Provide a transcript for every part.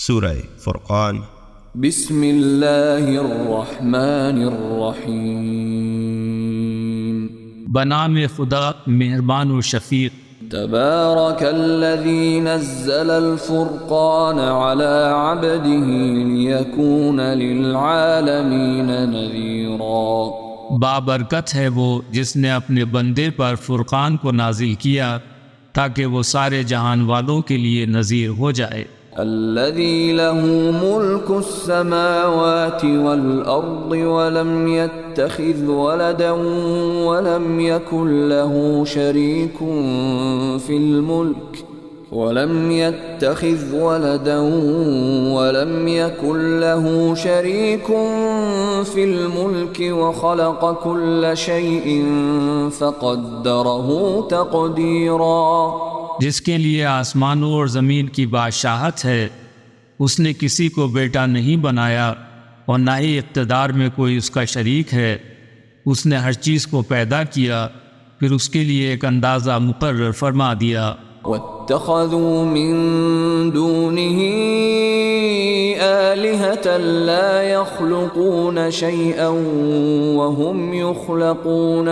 سورہ فرقان۔ بسم اللہ الرحمن الرحیم، بنام خدا مہربان و شفیق۔ تبارک الذی نزل الفرقان على عبده لیکون للعالمین نذیرا۔ بابرکت ہے وہ جس نے اپنے بندے پر فرقان کو نازل کیا تاکہ وہ سارے جہان والوں کے لیے نذیر ہو جائے۔ الذي له ملك السماوات والأرض ولم يتخذ ولدا ولم يكن له شريك في الملك وخلق كل شيء فقدره تقديرا۔ جس کے لیے آسمانوں اور زمین کی بادشاہت ہے، اس نے کسی کو بیٹا نہیں بنایا اور نہ ہی اقتدار میں کوئی اس کا شریک ہے۔ اس نے ہر چیز کو پیدا کیا، پھر اس کے لیے ایک اندازہ مقرر فرما دیا۔ واتخذوا من دونه آلهة لا يخلقون شيئا وهم يخلقون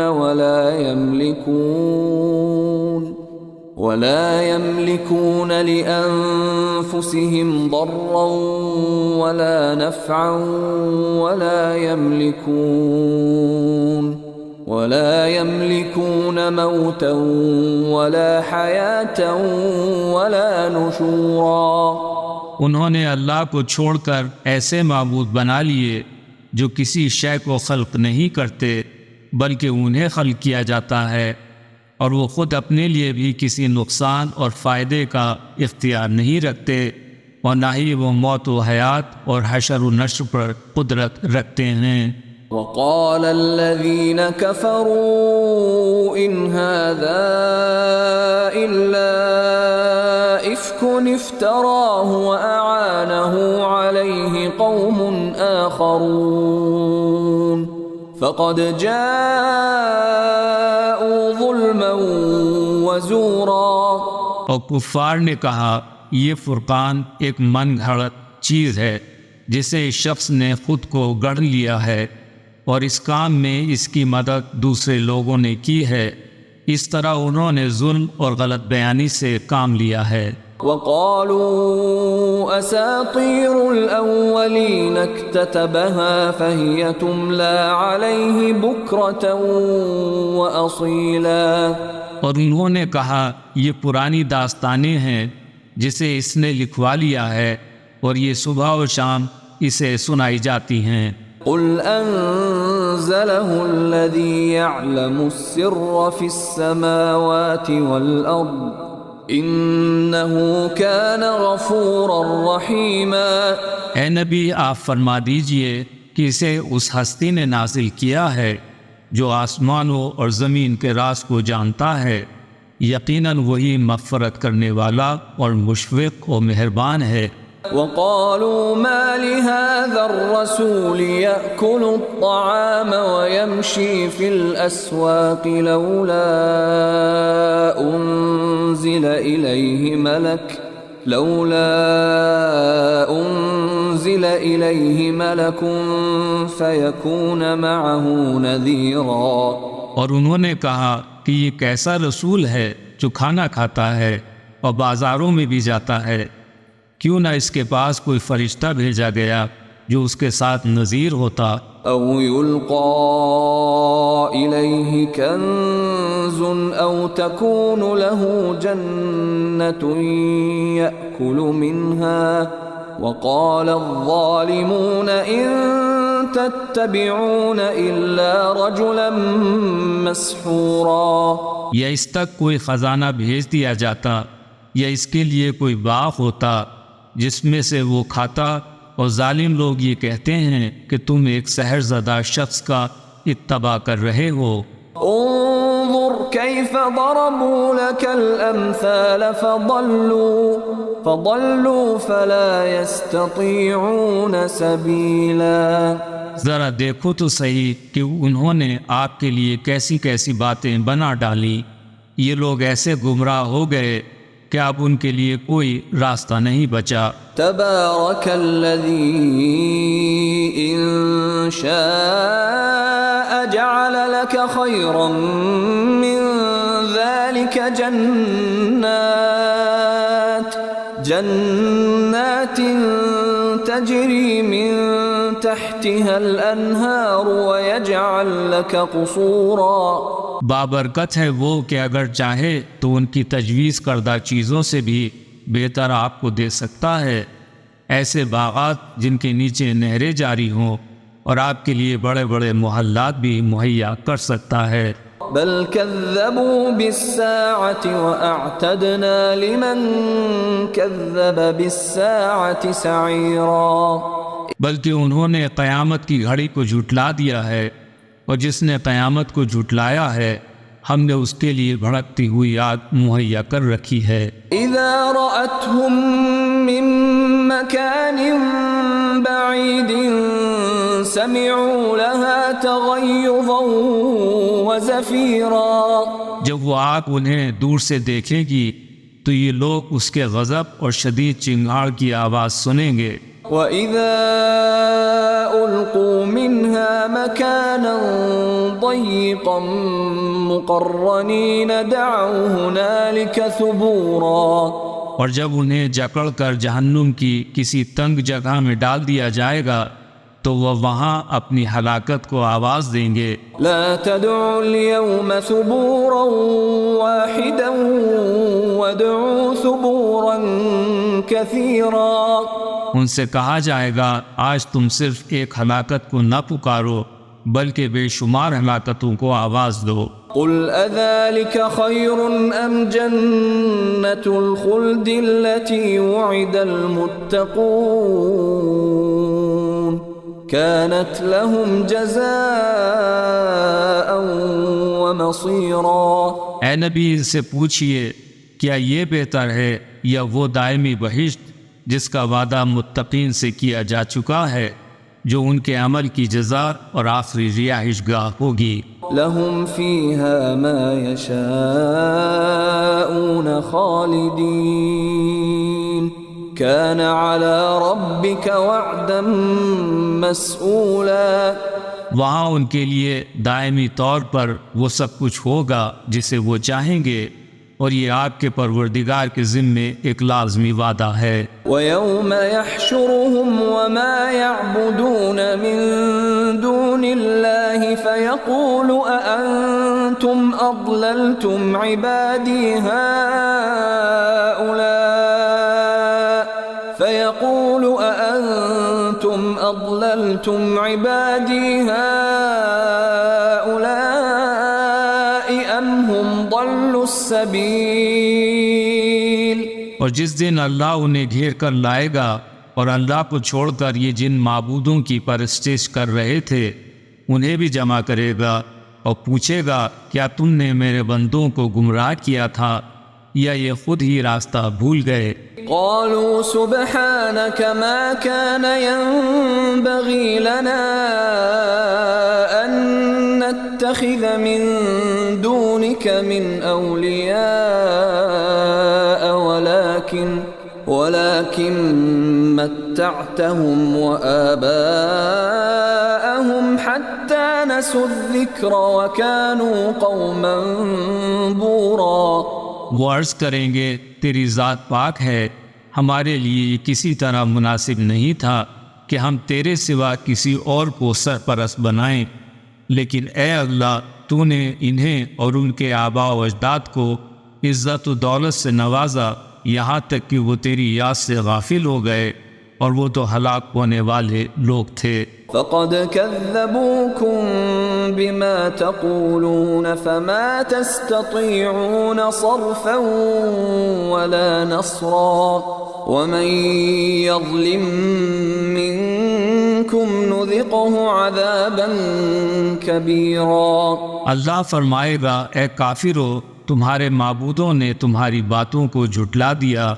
ولا يملكون لأنفسهم ضرا ولا نفعا ولا يملكون موتا ولا حياة ولا نشورا۔ انہوں نے اللہ کو چھوڑ کر ایسے معبود بنا لیے جو کسی شے کو خلق نہیں کرتے بلکہ انہیں خلق کیا جاتا ہے، اور وہ خود اپنے لیے بھی کسی نقصان اور فائدے کا اختیار نہیں رکھتے، اور نہ ہی وہ موت و حیات اور حشر و نشر پر قدرت رکھتے ہیں۔ وقال الذين كفروا إن هذا إلا إفك افتراه وأعانه عليه قوم آخرون فقد جاءوا ظلما وزورا۔ اور کفار نے کہا یہ فرقان ایک من گھڑت چیز ہے جسے اس شخص نے خود کو گڑھ لیا ہے، اور اس کام میں اس کی مدد دوسرے لوگوں نے کی ہے، اس طرح انہوں نے ظلم اور غلط بیانی سے کام لیا ہے۔ وقالوا اساطير الاولين اكتتبها فهي تملى عليه بكرة واصيلا۔ اور انہوں نے کہا یہ پرانی داستانیں ہیں جسے اس نے لکھوا لیا ہے، اور یہ صبح و شام اسے سنائی جاتی ہیں۔ قل انزله الذي يعلم السر في السماوات والارض انه كان غفورا رحيما۔ اے نبی آپ فرما دیجئے کہ اسے اس ہستی نے نازل کیا ہے جو آسمانوں اور زمین کے راز کو جانتا ہے، یقیناً وہی مغفرت کرنے والا اور مشفق و مہربان ہے۔ وقالوا ما لهذا الرسول يأكل الطعام ويمشي في الأسواق لولا أنزل إليه ملك فيكون معه نذيرا۔ اور انہوں نے کہا کہ یہ کیسا رسول ہے جو کھانا کھاتا ہے اور بازاروں میں بھی جاتا ہے، کیوں نہ اس کے پاس کوئی فرشتہ بھیجا گیا جو اس کے ساتھ نذیر ہوتا۔ او یلقى الیہ کنز او تکون له جنة یأکل منها وقال الظالمون ان تتبعون الا رجلا مسحورا۔ یا اس تک کوئی خزانہ بھیج دیا جاتا، یا اس کے لیے کوئی باغ ہوتا جس میں سے وہ کھاتا، اور ظالم لوگ یہ کہتے ہیں کہ تم ایک سحر زدہ شخص کا اتباع کر رہے ہو۔ انظر کیف ضربوا لك الامثال فضلوا فلا يستطيعون سبیلا۔ ذرا دیکھو تو صحیح کہ انہوں نے آپ کے لیے کیسی کیسی باتیں بنا ڈالی، یہ لوگ ایسے گمراہ ہو گئے کہ اب ان کے لیے کوئی راستہ نہیں بچا۔ تبارك الذي إن شاء جعل لك خيرا من ذلك جنات تجري من تحتها الأنهار ويجعل لك قصورا۔ بابرکت ہے وہ کہ اگر چاہے تو ان کی تجویز کردہ چیزوں سے بھی بہتر آپ کو دے سکتا ہے، ایسے باغات جن کے نیچے نہریں جاری ہوں، اور آپ کے لیے بڑے بڑے محلات بھی مہیا کر سکتا ہے۔ بل كذبوا بالساعة وأعتدنا لمن كذب بالساعة سعيرا۔ بلکہ انہوں نے قیامت کی گھڑی کو جھٹلا دیا ہے، اور جس نے قیامت کو جھٹلایا ہے ہم نے اس کے لیے بھڑکتی ہوئی آگ مہیا کر رکھی ہے۔ اذا رأتهم من مكان بعيد سمعوا لها تغيظا وزفيرا۔ جب وہ آگ انہیں دور سے دیکھے گی تو یہ لوگ اس کے غضب اور شدید چنگھاڑ کی آواز سنیں گے۔ وَإِذَا أُلْقُوا مِنْهَا مَكَانًا ضَيِّقًا مُقَرَّنِينَ دَعَوْا هُنَالِكَ ثُبُورًا۔ اور جب انہیں جکڑ کر جہنم کی کسی تنگ جگہ میں ڈال دیا جائے گا تو وہ وہاں اپنی ہلاکت کو آواز دیں گے۔ لَا تَدْعُوا الْيَوْمَ ثُبُورًا وَاحِدًا وَادْعُوا ثُبُورًا كَثِيرًا۔ ان سے کہا جائے گا آج تم صرف ایک ہلاکت کو نہ پکارو بلکہ بے شمار ہلاکتوں کو آواز دو۔ قل اذلك خير ام جنة الخلد التي وعد المتقون كانت لهم جزاء ومصيرا۔ اے نبی ان سے پوچھئے کیا یہ بہتر ہے یا وہ دائمی بہشت جس کا وعدہ متقین سے کیا جا چکا ہے جو ان کے عمل کی جزا اور آخری رہائش گاہ ہوگی۔ لهم فيها ما يشاءون خالدين كان على ربك وعدا مسئولا۔ وہاں ان کے لیے دائمی طور پر وہ سب کچھ ہوگا جسے وہ چاہیں گے، اور یہ آپ کے پروردگار کے ذمے ایک لازمی وعدہ ہے۔ وَيَوْمَ يَحْشُرُهُمْ وَمَا يَعْبُدُونَ مِن دُونِ اللَّهِ فَيَقُولُ أَأَنْتُمْ أَضْلَلْتُمْ عِبَادِي هَؤُلَاءِ أَمْ هُمْ ضَلُّوا السَّبِيلَ۔ اور جس دن اللہ انہیں گھیر کر لائے گا اور اللہ کو چھوڑ کر یہ جن معبودوں کی پرستش کر رہے تھے انہیں بھی جمع کرے گا اور پوچھے گا کیا تم نے میرے بندوں کو گمراہ کیا تھا یا یہ خود ہی راستہ بھول گئے؟ قالوا سبحانك ما كان ينبغي لنا أن نتخذ من دونك من أولياء ولكن متعتهم وآباءهم حتى نسوا الذكر وكانوا قوما بورا۔ وہ عرض کریں گے تیری ذات پاک ہے، ہمارے لیے یہ کسی طرح مناسب نہیں تھا کہ ہم تیرے سوا کسی اور کو سرپرست بنائیں، لیکن اے اللہ تو نے انہیں اور ان کے آباء و اجداد کو عزت و دولت سے نوازا یہاں تک کہ وہ تیری یاد سے غافل ہو گئے، اور وہ تو ہلاک ہونے والے لوگ تھے۔ فقد كذبوكم بما تقولون فما تستطيعون صرفا ولا نصرا ومن يظلم منكم نذقه عذابا كبيرا۔ اللہ فرمائے گا اے کافرو تمہارے معبودوں نے تمہاری باتوں کو جھٹلا دیا،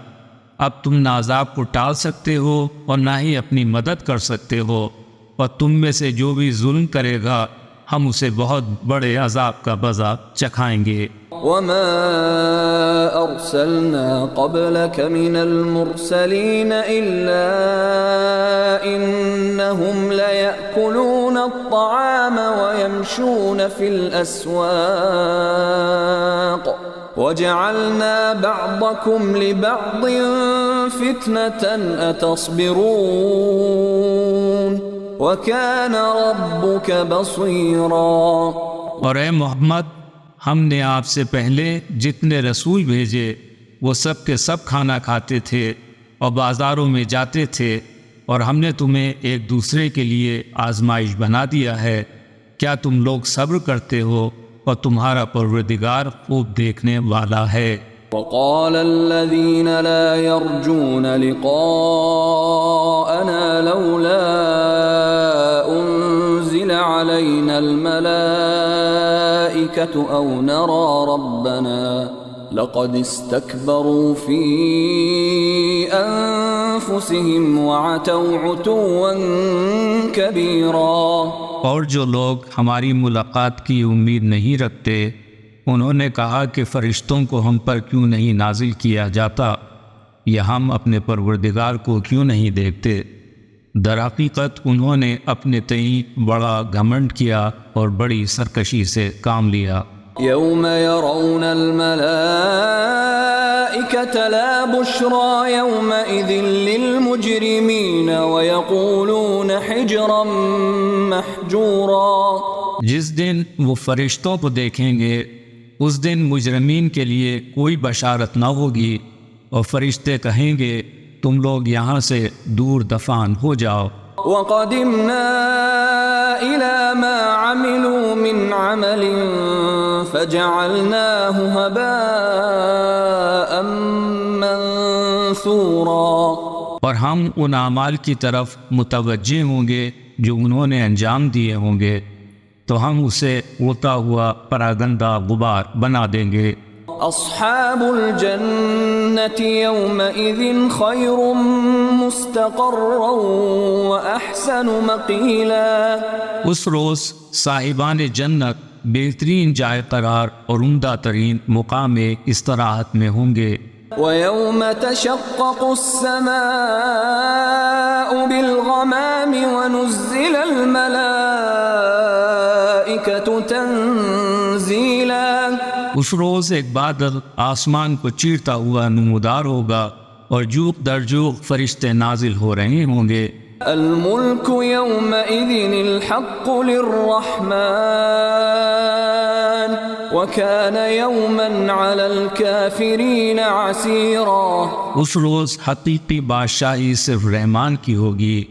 اب تم نہ عذاب کو ٹال سکتے ہو اور نہ ہی اپنی مدد کر سکتے ہو، اور تم میں سے جو بھی ظلم کرے گا ہم اسے بہت بڑے عذاب کا مزہ چکھائیں گے۔ وما أرسلنا قبلك من المرسلين إلا إنهم ليأكلون الطعام ويمشون في الأسواق وجعلنا بعضكم لبعض فتنة أتصبرون وكان ربك بصيرا۔ اور اے محمد، ہم نے آپ سے پہلے جتنے رسول بھیجے وہ سب کے سب کھانا کھاتے تھے اور بازاروں میں جاتے تھے، اور ہم نے تمہیں ایک دوسرے کے لیے آزمائش بنا دیا ہے۔ کیا تم لوگ صبر کرتے ہو؟ اور تمہارا پروردگار خوب دیکھنے والا ہے۔ وقال الذين لا يرجون لقاءنا لولا أنزل علينا الملائكة أو نرى ربنا لقد استكبروا في أنفسهم وعتوا عتوا كبيرا۔ اور جو لوگ ہماری ملاقات کی امید نہیں رکھتے انہوں نے کہا کہ فرشتوں کو ہم پر کیوں نہیں نازل کیا جاتا، یا ہم اپنے پروردگار کو کیوں نہیں دیکھتے۔ در حقیقت انہوں نے اپنے تئیں بڑا گھمنڈ کیا اور بڑی سرکشی سے کام لیا۔ يوم يرون الملائكة لا بشرى يومئذ للمجرمين ويقولون حجرا محجورا۔ جس دن وہ فرشتوں کو دیکھیں گے اس دن مجرمین کے لیے کوئی بشارت نہ ہوگی، اور فرشتے کہیں گے تم لوگ یہاں سے دور دفان ہو جاؤ۔ وَقَدِمْنَا إِلَى مَا عَمِلُوا مِنْ عَمَلٍ فَجَعَلْنَاهُ هَبَاءً مَنْثُورًا۔ اور ہم ان اعمال کی طرف متوجہ ہوں گے جو انہوں نے انجام دیے ہوں گے، تو ہم اسے اڑتا ہوا پراگندہ غبار بنا دیں گے۔ اصحاب الجنة يومئذ خير مستقرا واحسن مقيلا۔ اس روز صاحبان جنت بہترین جائے قرار اور عمدہ ترین مقام استراحت میں ہوں گے۔ وَيَوْمَ تَشَقَّقُ السَّمَاءُ بِالْغَمَامِ وَنُزِّلَ الْمَلَائِكَةُ تَنزِيلًا۔ اس روز ایک بادل آسمان کو چیرتا ہوا نمودار ہوگا اور جوق در جوق فرشتے نازل ہو رہے ہوں گے۔ الملك يومئذ الحق للرحمن وكان يوما على الكافرين عسيرا۔ اس روز حقیقی بادشاہی صرف رحمان کی ہوگی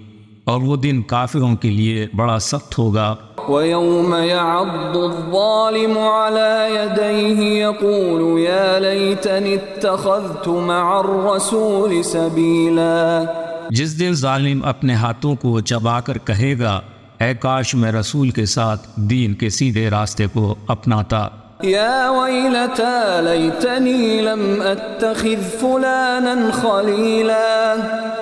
اور وہ دن کافروں کے لیے بڑا سخت ہوگا۔ وَيَوْمَ يَعَضُّ الظَّالِمُ عَلَى يَدَيْهِ يَقُولُ يَا لَيْتَنِي اتَّخَذْتُ مَعَ الرَّسُولِ سَبِيلًا۔ جس دن ظالم اپنے ہاتھوں کو چبا کر کہے گا اے کاش میں رسول کے ساتھ دین کے سیدھے راستے کو اپناتا۔ یا ویلتا لیتنی لم اتخذ فلانا خلیلا۔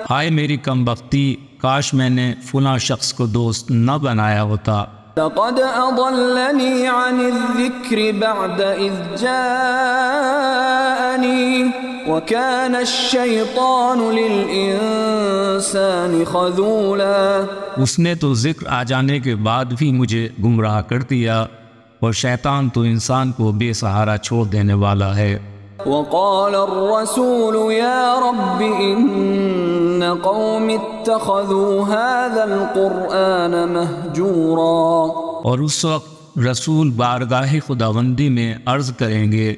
ہائے میری کم بختی، کاش میں نے فلاں شخص کو دوست نہ بنایا ہوتا۔ لقد اضلنی عن الذکر بعد اذ جاءنی وكان الشیطان للانسان خذولا۔ اس نے تو ذکر آ جانے کے بعد بھی مجھے گمراہ کر دیا، اور شیطان تو انسان کو بے سہارا چھوڑ دینے والا ہے۔ وقال الرسول يا رب ان قوم اتخذوا هذا القرآن مهجورا۔ اور اس وقت رسول بارگاہ خداوندی میں عرض کریں گے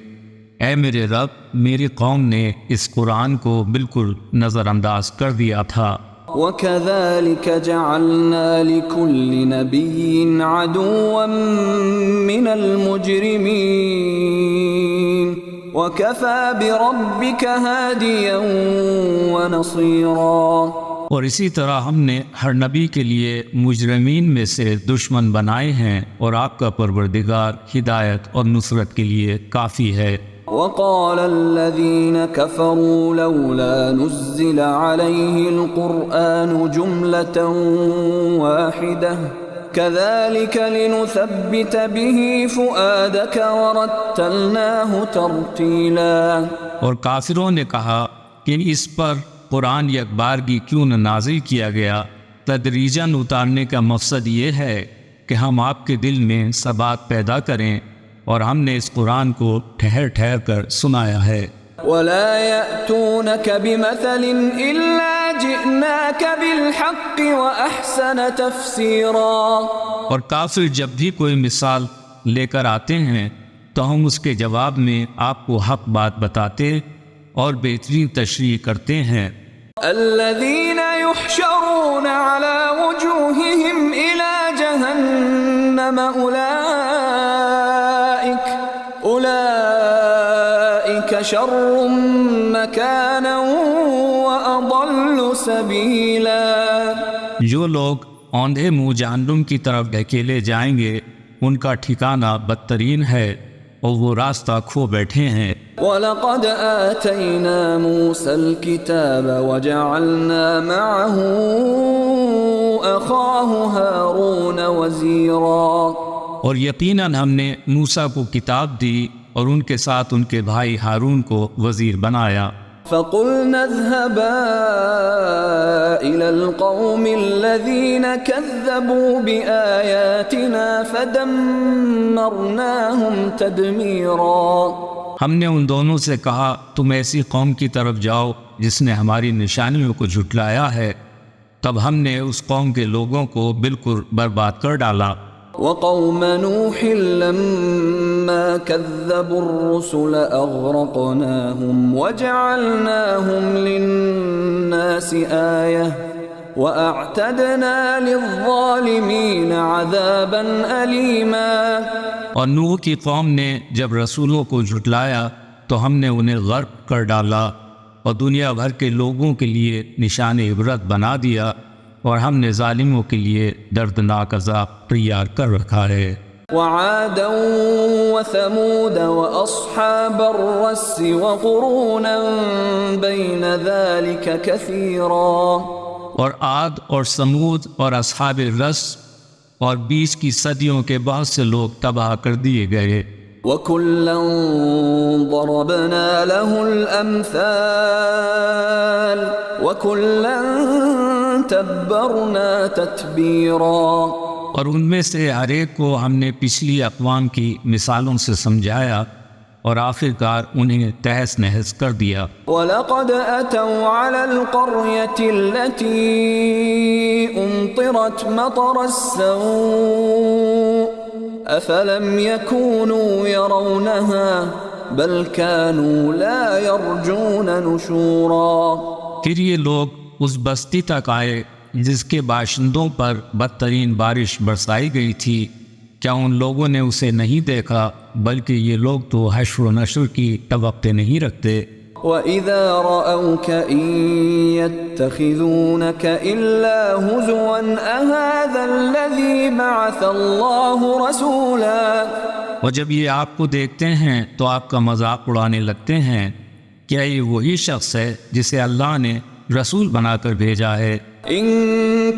اے میرے رب، میری قوم نے اس قرآن کو بالکل نظر انداز کر دیا تھا۔ وَكَذَلِكَ جَعَلْنَا لِكُلِّ نَبِيٍّ عَدُوًّا مِّنَ الْمُجْرِمِينَ وَكَفَى بِرَبِّكَ هَادِيًا وَنَصِيرًا۔ اور اسی طرح ہم نے ہر نبی کے لیے مجرمین میں سے دشمن بنائے ہیں، اور آپ کا پروردگار ہدایت اور نصرت کے لیے کافی ہے۔ وقال الذين كفروا لولا نزل عليه القرآن جملة واحدة كذلك لنثبت به فؤادك ورتلناه ترتیلا۔ اور کافروں نے کہا کہ اس پر قرآن یک بارگی کیوں نہ نازل کیا گیا؟ تدریجاً اتارنے کا مقصد یہ ہے کہ ہم آپ کے دل میں ثبات پیدا کریں، اور ہم نے اس قرآن کو ٹھہر ٹھہر کر سنایا ہے۔ ولا يأتونك بمثل إلا جئناك بالحق وأحسن تفسيرا۔ اور کافر جب بھی کوئی مثال لے کر آتے ہیں تو ہم اس کے جواب میں آپ کو حق بات بتاتے اور بہترین تشریح کرتے ہیں۔ الذين يحشرون على وجوههم إلى جهنم أولئك شر مكانا وأضل سبيلا۔ جو لوگ اوندھے منہ جہنم کی طرف ڈھکیلے جائیں گے ان کا ٹھکانہ بدترین ہے اور وہ راستہ کھو بیٹھے ہیں۔ وَلَقَدْ آتَيْنَا مُوسَى الْكِتَابَ وَجَعَلْنَا مَعَهُ أَخَاهُ هَارُونَ وَزِيرًا۔ اور یقیناً ہم نے موسیٰ کو کتاب دی اور ان کے ساتھ ان کے بھائی ہارون کو وزیر بنایا۔ فَقُلْنَا اذْهَبَا إِلَى الْقَوْمِ الَّذِينَ كَذَّبُوا بِآيَاتِنَا فَدَمَّرْنَاهُمْ تَدْمِيرًا۔ ہم نے ان دونوں سے کہا تم ایسی قوم کی طرف جاؤ جس نے ہماری نشانیوں کو جھٹلایا ہے، تب ہم نے اس قوم کے لوگوں کو بالکل برباد کر ڈالا۔ وقوم نوح لما كذبوا الرسل أغرقناهم وجعلناهم للناس آية وأعتدنا للظالمين عذابا أليما۔ اور نوح کی قوم نے جب رسولوں کو جھٹلایا تو ہم نے انہیں غرق کر ڈالا اور دنیا بھر کے لوگوں کے لیے نشان عبرت بنا دیا، اور ہم نے ظالموں کے لیے دردناک عذاب تیار کر رکھا ہے۔ وعادا وثمود واصحاب الرس وقرونا بين ذلك كثيرا۔ اور عاد اور سمود اور اصحاب الرس اور بیچ کی صدیوں کے بہت سے لوگ تباہ کر دیے گئے۔ وَكُلًّا ضَرَبْنَا لَهُ الْأَمْثَالَ وَكُلًّا تَبَّرْنَا تَتْبِيرًا۔ اور ان میں سے ہر ایک کو ہم نے پچھلی اقوام کی مثالوں سے سمجھایا اور آخرکار انہیں تہس نہس کر دیا۔ وَلَقَدْ أَتَوْا عَلَى الْقَرْيَةِ الَّتِي أُمْطِرَتْ مَطَرَ السَّوْءِ أَفَلَمْ يَكُونُوا يَرَوْنَهَا بَلْ كَانُوا لَا يَرْجُونَ نُشُورًا۔ پھر یہ لوگ اس بستی تک آئے جس کے باشندوں پر بدترین بارش برسائی گئی تھی، کیا ان لوگوں نے اسے نہیں دیکھا؟ بلکہ یہ لوگ تو حشر و نشر کی توقع نہیں رکھتے۔ وَإِذَا رَأَوْكَ إِن يَتَّخِذُونَكَ إِلَّا هُزُوًا أَهَذَا الَّذِي بَعَثَ اللَّهُ رَسُولًا۔ اور جب یہ آپ کو دیکھتے ہیں تو آپ کا مذاق اڑانے لگتے ہیں، کیا یہ وہی شخص ہے جسے اللہ نے رسول بنا کر بھیجا ہے؟ إِن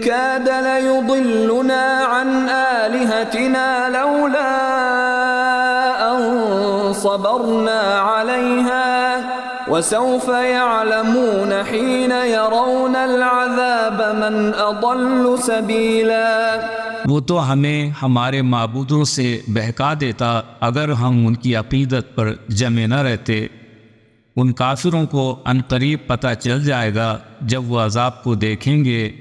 كَادَ لَيُضِلُّنَا عَنْ آلِهَتِنَا لَوْلَا أَن صَبَرْنَا عَلَيْهَا وَسَوْفَ يَعْلَمُونَ حِينَ يَرَوْنَ الْعَذَابَ مَنْ أَضَلُّ سَبِيلًا۔ وہ تو ہمیں ہمارے معبودوں سے بہکا دیتا اگر ہم ان کی عقیدت پر جمے نہ رہتے۔ ان کافروں کو عنقریب پتہ چل جائے گا جب وہ عذاب کو دیکھیں گے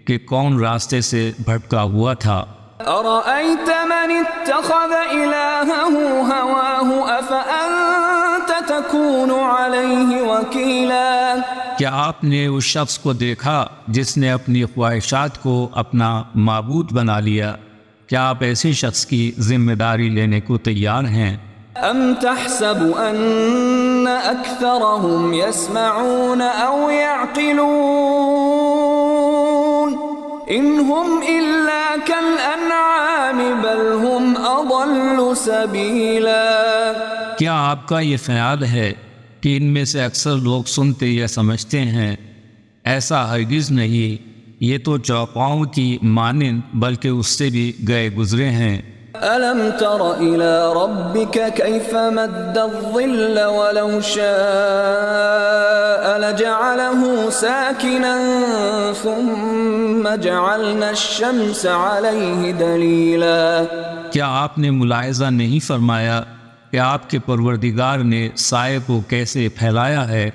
کہ کون راستے سے بھٹکا ہوا تھا۔ أَرَأَيْتَ مَنِ اتَّخَذَ إِلَٰهَهُ هَوَاهُ أَفَأَنتَ تَكُونُ عَلَيْهِ وَكِيلًا۔ کیا آپ نے اس شخص کو دیکھا جس نے اپنی خواہشات کو اپنا معبود بنا لیا؟ کیا آپ ایسے شخص کی ذمہ داری لینے کو تیار ہیں؟ أَمْ تَحْسَبُ أَنَّ أَكْثَرَهُمْ يَسْمَعُونَ أَوْ يَعْقِلُونَ إِنْ هُمْ إِلَّا كَالْأَنْعَامِ بَلْ هُمْ أَضَلُّ سَبِيلًا۔ کیا آپ کا یہ خیال ہے کہ ان میں سے اکثر لوگ سنتے یا سمجھتے ہیں؟ ایسا ہرگز نہیں، یہ تو چوپاؤں کی مانند بلکہ اس سے بھی گئے گزرے ہیں۔ ألم تر إلى ربك كيف مد الظل ولو شاء لجعله ساكنا ثم جعلنا الشمس عليه دليلا۔ کیا آپ نے ملاحظہ نہیں فرمایا کہ آپ کے پروردگار نے سائے کو کیسے پھیلایا ہے،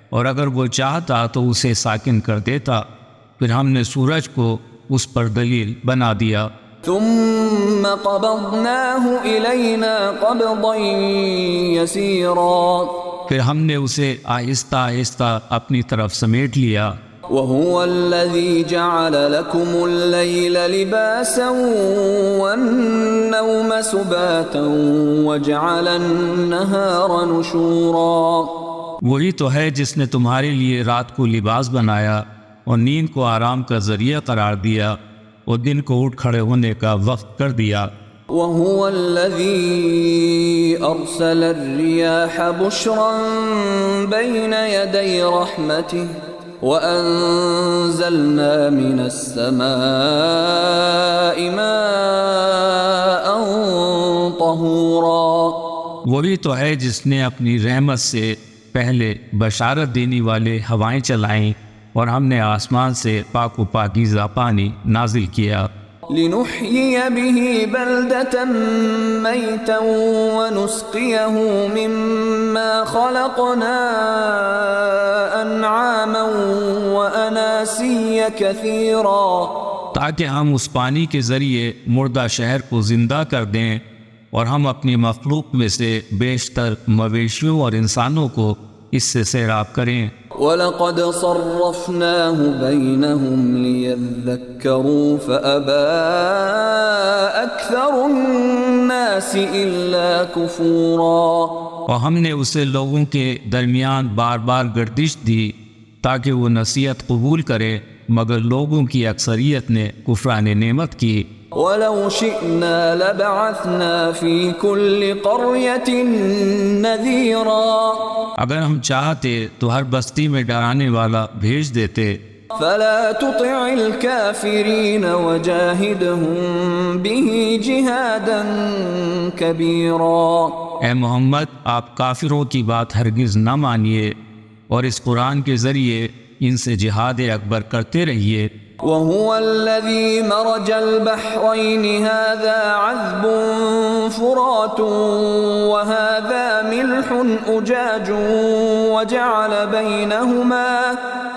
اور اگر وہ چاہتا تو اسے ساکن کر دیتا، پھر ہم نے سورج کو اس پر دلیل بنا دیا۔ ثم قبضناه إلينا قبضا يسيرا۔ پھر ہم نے اسے آہستہ آہستہ اپنی طرف سمیٹ لیا۔ وهو الذي جعل لكم الليل لباسا والنوم سباتا وجعل النهار نشورا۔ وہی تو ہے جس نے تمہارے لیے رات کو لباس بنایا اور نیند کو آرام کا ذریعہ قرار دیا اور دن کو اٹھ کھڑے ہونے کا وقت کر دیا۔ وهو الذي أرسل الرياح بشرا بين يدي رحمته وأنزلنا من السماء ماء طهورا۔ وہی تو ہے جس نے اپنی رحمت سے پہلے بشارت دینے والے ہوائیں چلائیں اور ہم نے آسمان سے پاک و پاکیزہ پانی نازل کیا۔ لنحيي به بلدة ميتا ونسقيه مما خلقنا أنعاما وأناسيا كثيرا۔ تاکہ ہم اس پانی کے ذریعے مردہ شہر کو زندہ کر دیں اور ہم اپنی مخلوق میں سے بیشتر مویشیوں اور انسانوں کو اس سے سیراب کریں۔ وَلَقَدْ صَرَّفْنَاهُ بَيْنَهُمْ لِيَذَّكَّرُوا فَأَبَى أَكْثَرُ النَّاسِ إِلَّا كُفُورًا۔ اور ہم نے اسے لوگوں کے درمیان بار بار گردش دی تاکہ وہ نصیحت قبول کرے، مگر لوگوں کی اکثریت نے کفران نعمت کی۔ وَلَوْ شِئْنَا لَبَعَثْنَا فِي كُلِّ قَرْيَةٍ نَذِيرًا۔ اگر ہم چاہتے تو ہر بستی میں ڈرانے والا بھیج دیتے۔ فَلَا تُطِعِ الْكَافِرِينَ وَجَاهِدْهُمْ بِهِ جِهَادًا كَبِيرًا۔ اے محمد، آپ کافروں کی بات ہرگز نہ مانیے اور اس قرآن کے ذریعے ان سے جہاد اکبر کرتے رہیے۔ وهو الذي مرج البحرين هذا عذب فرات وهذا ملح أجاج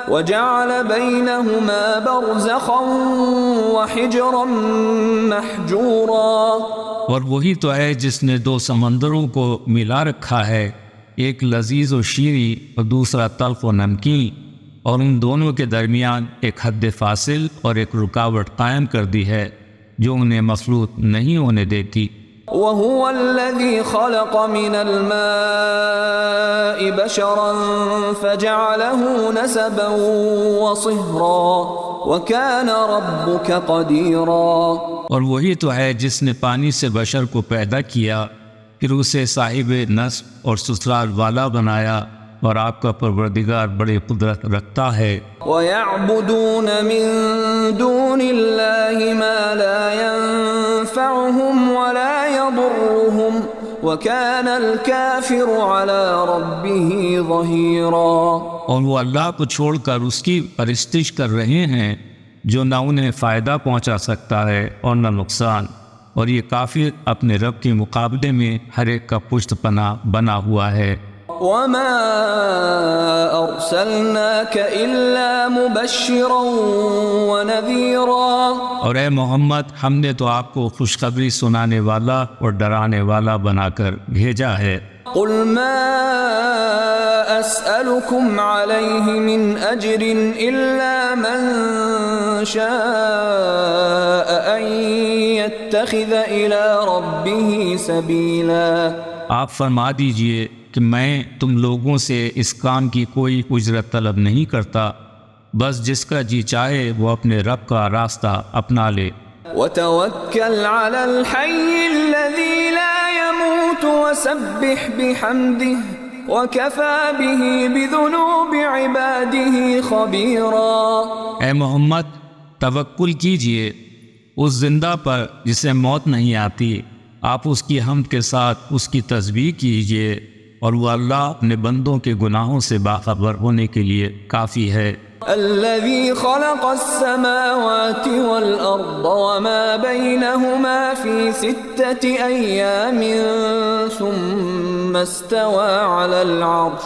وجعل بينهما برزخا وحجرا محجورا۔ اور وہی تو ہے جس نے دو سمندروں کو ملا رکھا ہے، ایک لذیذ و شیریں اور دوسرا تلخ و نمکین، اور ان دونوں کے درمیان ایک حد فاصل اور ایک رکاوٹ قائم کر دی ہے جو انہیں مخلوط نہیں ہونے دیتی۔ وَهُوَ الَّذِي خَلَقَ مِنَ الْمَاءِ بَشَرًا فَجَعَلَهُ نَسَبًا وَصِهْرًا وَكَانَ رَبُّكَ قَدِيرًا۔ اور وہی تو ہے جس نے پانی سے بشر کو پیدا کیا، پھر اسے صاحب نسب اور سسرال والا بنایا، اور آپ کا پروردگار بڑے قدرت رکھتا ہے۔ وَيَعْبُدُونَ مِن دُونِ اللَّهِ مَا لَا يَنفَعُهُمْ وَلَا يَضُرُّهُمْ وَكَانَ الْكَافِرُ عَلَى رَبِّهِ ظَهِيرًا۔ اور وہ اللہ کو چھوڑ کر اس کی پرستش کر رہے ہیں جو نہ انہیں فائدہ پہنچا سکتا ہے اور نہ نقصان، اور یہ کافر اپنے رب کے مقابلے میں ہر ایک کا پشت پناہ بنا ہوا ہے۔ وَمَا أَرْسَلْنَاكَ إِلَّا مُبَشِّرًا وَنَذِيرًا۔ اور اے محمد، ہم نے تو آپ کو خوشخبری سنانے والا اور ڈرانے والا بنا کر بھیجا ہے۔ قُلْ مَا أَسْأَلُكُمْ عَلَيْهِ مِنْ أَجْرٍ إِلَّا مَنْ شَاءَ أَنْ يَتَّخِذَ إِلَى رَبِّهِ سَبِيلًا۔ آپ فرما دیجئے کہ میں تم لوگوں سے اس کام کی کوئی اجرت طلب نہیں کرتا، بس جس کا جی چاہے وہ اپنے رب کا راستہ اپنا لے۔ وَتَوَكَّلْ عَلَى الْحَيِّ الَّذِي لَا يَمُوتُ وَسَبِّحْ بِحَمْدِهِ وَكَفَى بِهِ بِذُنُوبِ عِبَادِهِ خَبِيرًا۔ اے محمد، توکل کیجئے اس زندہ پر جسے موت نہیں آتی، آپ اس کی حمد کے ساتھ اس کی تسبیح کیجئے، اور وہ اللہ اپنے بندوں کے گناہوں سے باخبر ہونے کے لیے کافی ہے۔ الذي خلق السماوات والأرض وما بينهما في 6 أيام ثم استوى على العرش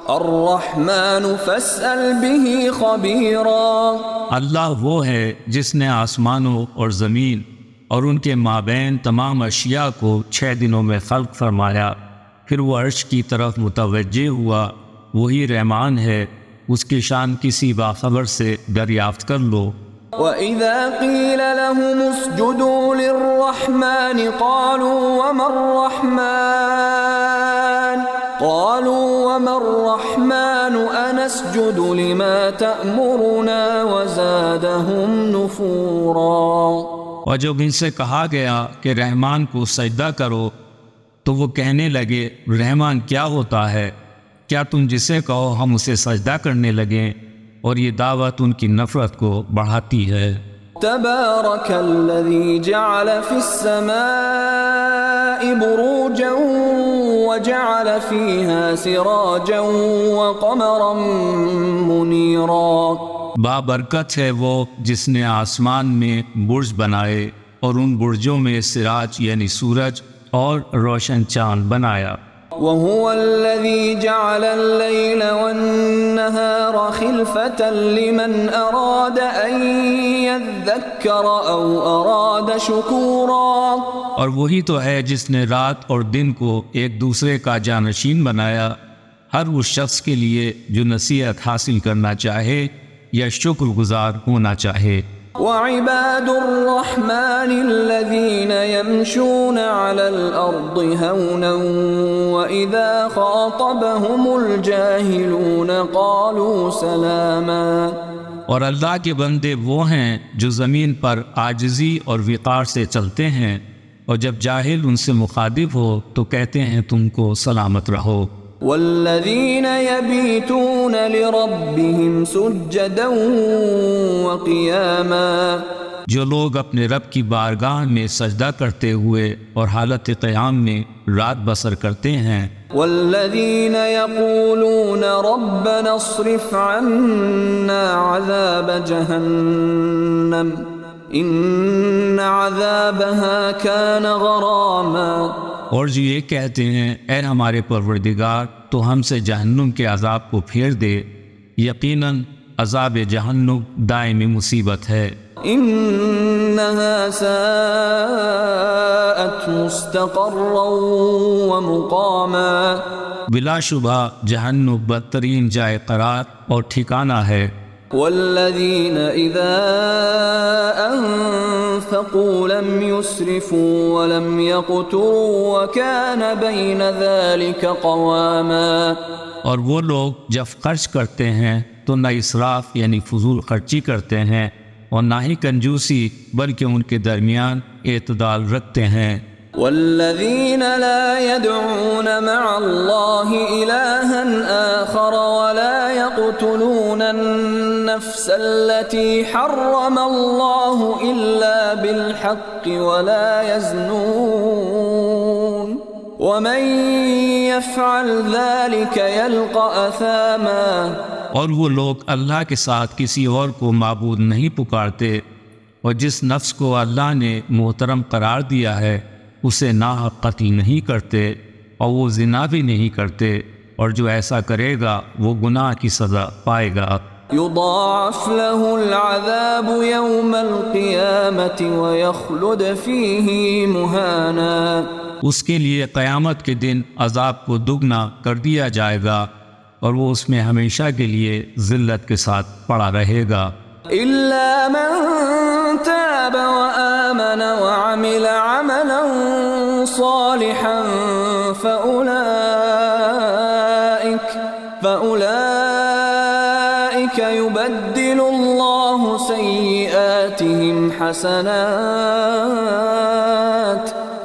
الرحمن فاسأل به خبيرا۔ اللہ وہ ہے جس نے آسمانوں اور زمین اور ان کے مابین تمام اشیاء کو 6 دنوں میں خلق فرمایا، پھر وہ عرش کی طرف متوجہ ہوا، وہی رحمان ہے، اس کی شان کسی باخبر سے دریافت کر لو۔ وَإِذَا قِيلَ لَهُمُ اسْجُدُوا لِلرَّحْمَنِ قَالُوا وَمَا الرَّحْمَنُ أَنَسْجُدُ لِمَا تَأْمُرُنَا وَزَادَهُمْ نُفُورًا۔ اور جب ان سے کہا گیا کہ رحمان کو سجدہ کرو تو وہ کہنے لگے رحمان کیا ہوتا ہے؟ کیا تم جسے کہو ہم اسے سجدہ کرنے لگیں؟ اور یہ دعوت ان کی نفرت کو بڑھاتی ہے۔ تبارک الذی جعل فی السماء بروجا وجعل فیہا سراجا وقمرا منیرا۔ بابرکت ہے وہ جس نے آسمان میں برج بنائے اور ان برجوں میں سراج یعنی سورج اور روشن چاند بنایا۔ وَهُوَ الَّذِي جَعَلَ اللَّيْلَ وَالنَّهَارَ خِلْفَةً لِمَنْ أَرَادَ أَن يَذَّكَّرَ أَوْ أَرَادَ شُكُورًا۔ اور وہی تو ہے جس نے رات اور دن کو ایک دوسرے کا جانشین بنایا، ہر اس شخص کے لیے جو نصیحت حاصل کرنا چاہے یا شکر گزار ہونا چاہے۔ وَعِبَادُ الرَّحْمَنِ الَّذِينَ يَمْشُونَ عَلَى الْأَرْضِ هَوْنًا وَإِذَا خَاطَبَهُمُ الْجَاهِلُونَ قَالُوا سَلَامًا۔ اور اللہ کے بندے وہ ہیں جو زمین پر عاجزی اور وقار سے چلتے ہیں، اور جب جاہل ان سے مخاطب ہو تو کہتے ہیں تم کو سلامت رہو۔ والذین یبیتون لربهم سجدا وقیاما۔ جو لوگ اپنے رب کی بارگاہ میں سجدہ کرتے ہوئے اور حالت قیام میں رات بسر کرتے ہیں۔ والذین یقولون ربنا اصرف عنا عذاب جہنم ان عذابها كان غراما۔ اور جو یہ کہتے ہیں اے ہمارے پروردگار تو ہم سے جہنم کے عذاب کو پھیر دے، یقیناً عذاب جہنم دائمی مصیبت ہے۔ انها ساءت مستقرا ومقاما۔ بلا شبہ جہنم بدترین جائے قرار اور ٹھکانہ ہے۔ والذین اذا انفقوا لم يسرفوا ولم يقتروا وكان بين ذلك قواما۔ اور وہ لوگ جب خرچ کرتے ہیں تو نہ اسراف یعنی فضول خرچی کرتے ہیں اور نہ ہی کنجوسی، بلکہ ان کے درمیان اعتدال رکھتے ہیں۔ والذین لا يدعون مع اللہ الہا آخر ولا يقتلون النفس التي حرم اللہ الا بالحق ولا يزنون ومن يفعل ذلك يلقى اثاما۔ اور وہ لوگ اللہ کے ساتھ کسی اور کو معبود نہیں پکارتے، اور جس نفس کو اللہ نے محترم قرار دیا ہے اسے ناحق قتل نہیں کرتے، اور وہ زنا بھی نہیں کرتے، اور جو ایسا کرے گا وہ گناہ کی سزا پائے گا۔ یضاعف له العذاب یوم القیامة ویخلد فیہ مہانا۔ اس کے لیے قیامت کے دن عذاب کو دگنا کر دیا جائے گا، اور وہ اس میں ہمیشہ کے لیے ذلت کے ساتھ پڑا رہے گا۔ إلا من تاب وآمن وعمل عملا صالحا فأولئك يبدل الله سيئاتهم حسنات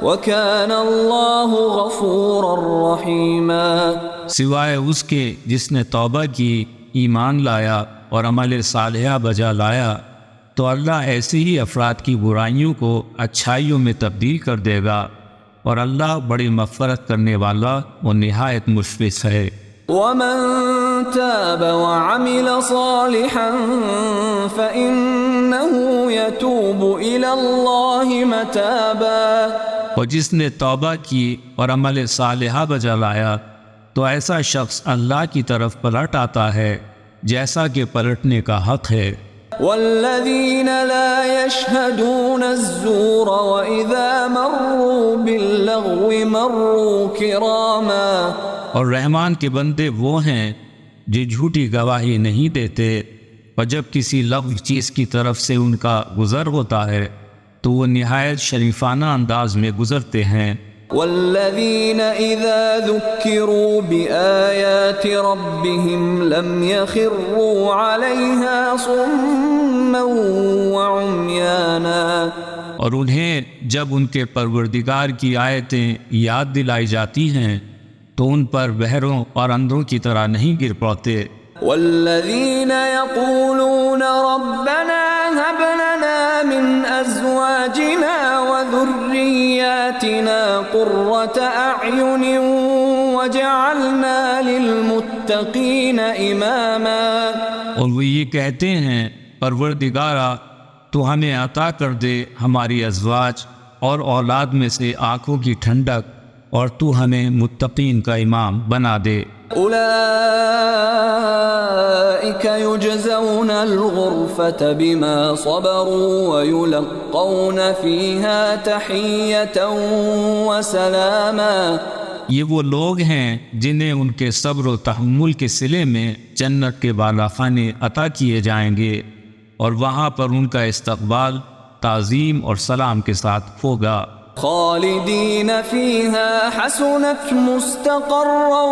وكان الله غفورا رحيما۔ سوائے اس کے جس نے توبہ کی، ایمان لایا اور عمل صالحہ بجا لایا، تو اللہ ایسے ہی افراد کی برائیوں کو اچھائیوں میں تبدیل کر دے گا، اور اللہ بڑی مغفرت کرنے والا اور نہایت مشفق ہے۔ ومن تاب وعمل صالحا فإنه يتوب إلى الله متابا، اور جس نے توبہ کی اور عمل صالحہ بجا لایا تو ایسا شخص اللہ کی طرف پلٹ آتا ہے جیسا کہ پلٹنے کا حق ہے۔ والذین لا يشهدون الزور وإذا مروا باللغو مروا كراما، اور رحمان کے بندے وہ ہیں جو جھوٹی گواہی نہیں دیتے، اور جب کسی لغو چیز کی طرف سے ان کا گزر ہوتا ہے تو وہ نہایت شریفانہ انداز میں گزرتے ہیں۔ والذین اذا ذکروا بآیات ربهم لم يخروا علیہا صما وعمیانا، اور انہیں جب ان کے پروردگار کی آیتیں یاد دلائی جاتی ہیں تو ان پر بہروں اور اندھوں کی طرح نہیں گر پڑتے۔ والذین یقولون ربنا هب لنا من ازواجنا وذریاتنا قرة اعین وجعلنا للمتقین اماما، اور وہ یہ کہتے ہیں پروردگارا تو ہمیں عطا کر دے ہماری ازواج اور اولاد میں سے آنکھوں کی ٹھنڈک، اور تو ہمیں متقین کا امام بنا دے۔ اولئک یجزون الغرفة بما صبروا ویلقون فیہا تحیۃ وسلاما، یہ وہ لوگ ہیں جنہیں ان کے صبر و تحمل کے صلے میں جنت کے بالا خانے عطا کیے جائیں گے، اور وہاں پر ان کا استقبال تعظیم اور سلام کے ساتھ ہوگا۔ خالدین فیہا حسنت مستقرا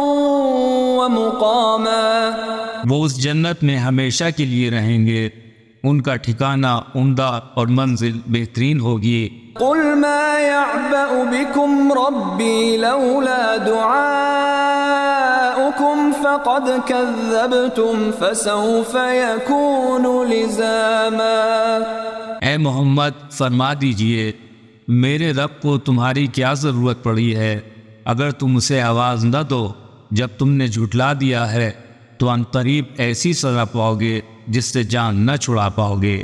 ومقاما، وہ اس جنت میں ہمیشہ کے لیے رہیں گے، ان کا ٹھکانہ عمدہ اور منزل بہترین ہوگی۔ قل ما يعبأ بكم ربی لولا دعاؤکم فقد كذبتم فسوف يكون لزاما، اے محمد فرما دیجئے میرے رب کو تمہاری کیا ضرورت پڑی ہے، اگر تم اسے آواز نہ دو جب تم نے جھٹلا دیا ہے تو عنقریب ایسی سزا پاؤ گے جس سے جان نہ چھڑا پاؤ گے۔